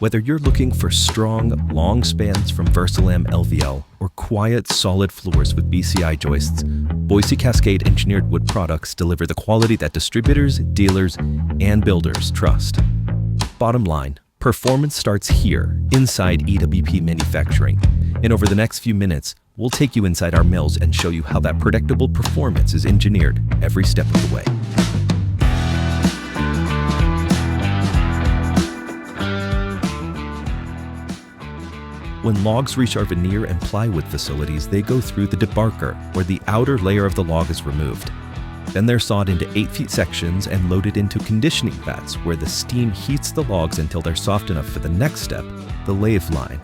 Whether you're looking for strong, long spans from Versa-Lam LVL or quiet, solid floors with BCI joists, Boise Cascade Engineered Wood Products deliver the quality that distributors, dealers, and builders trust. Bottom line, performance starts here, inside EWP Manufacturing. And over the next few minutes, we'll take you inside our mills and show you how that predictable performance is engineered every step of the way. When logs reach our veneer and plywood facilities, they go through the debarker, where the outer layer of the log is removed. Then they're sawed into 8-foot sections and loaded into conditioning vats, where the steam heats the logs until they're soft enough for the next step, the lathe line.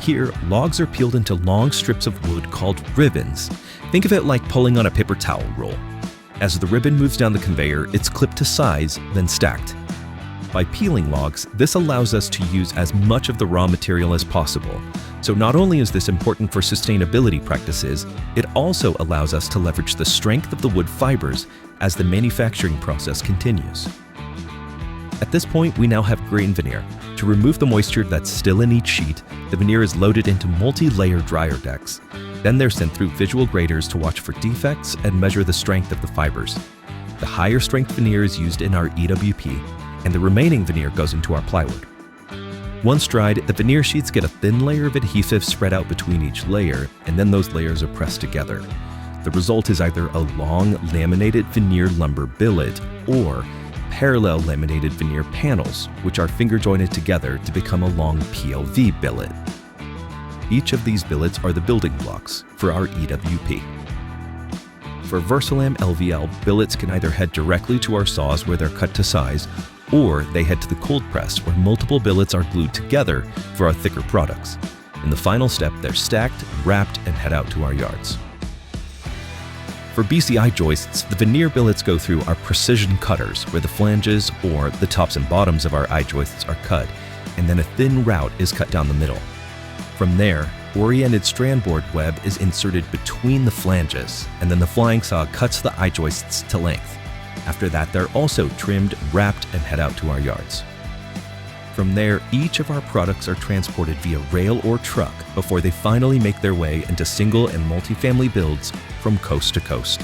Here, logs are peeled into long strips of wood called ribbons. Think of it like pulling on a paper towel roll. As the ribbon moves down the conveyor, it's clipped to size, then stacked. By peeling logs, this allows us to use as much of the raw material as possible. So not only is this important for sustainability practices, it also allows us to leverage the strength of the wood fibers as the manufacturing process continues. At this point, we now have grain veneer. To remove the moisture that's still in each sheet, the veneer is loaded into multi-layer dryer decks. Then they're sent through visual graders to watch for defects and measure the strength of the fibers. The higher strength veneer is used in our EWP, and the remaining veneer goes into our plywood. Once dried, the veneer sheets get a thin layer of adhesive spread out between each layer, and then those layers are pressed together. The result is either a long laminated veneer lumber billet or parallel laminated veneer panels, which are finger jointed together to become a long PLV billet. Each of these billets are the building blocks for our EWP. For Versa-Lam LVL, billets can either head directly to our saws where they're cut to size, or they head to the cold press where multiple billets are glued together for our thicker products. In the final step, they're stacked, wrapped, and head out to our yards. For BCI joists, the veneer billets go through our precision cutters where the flanges or the tops and bottoms of our I-joists are cut, and then a thin route is cut down the middle. From there, oriented strand board web is inserted between the flanges, and then the flying saw cuts the I-joists to length. After that, they're also trimmed, wrapped, and head out to our yards. From there, each of our products are transported via rail or truck before they finally make their way into single and multifamily builds from coast to coast.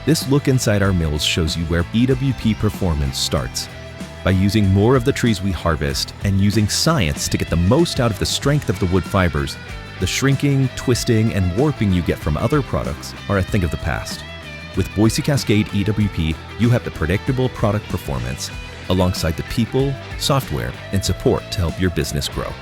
This look inside our mills shows you where EWP performance starts. By using more of the trees we harvest and using science to get the most out of the strength of the wood fibers, the shrinking, twisting, and warping you get from other products are a thing of the past. With Boise Cascade EWP, you have the predictable product performance alongside the people, software, and support to help your business grow.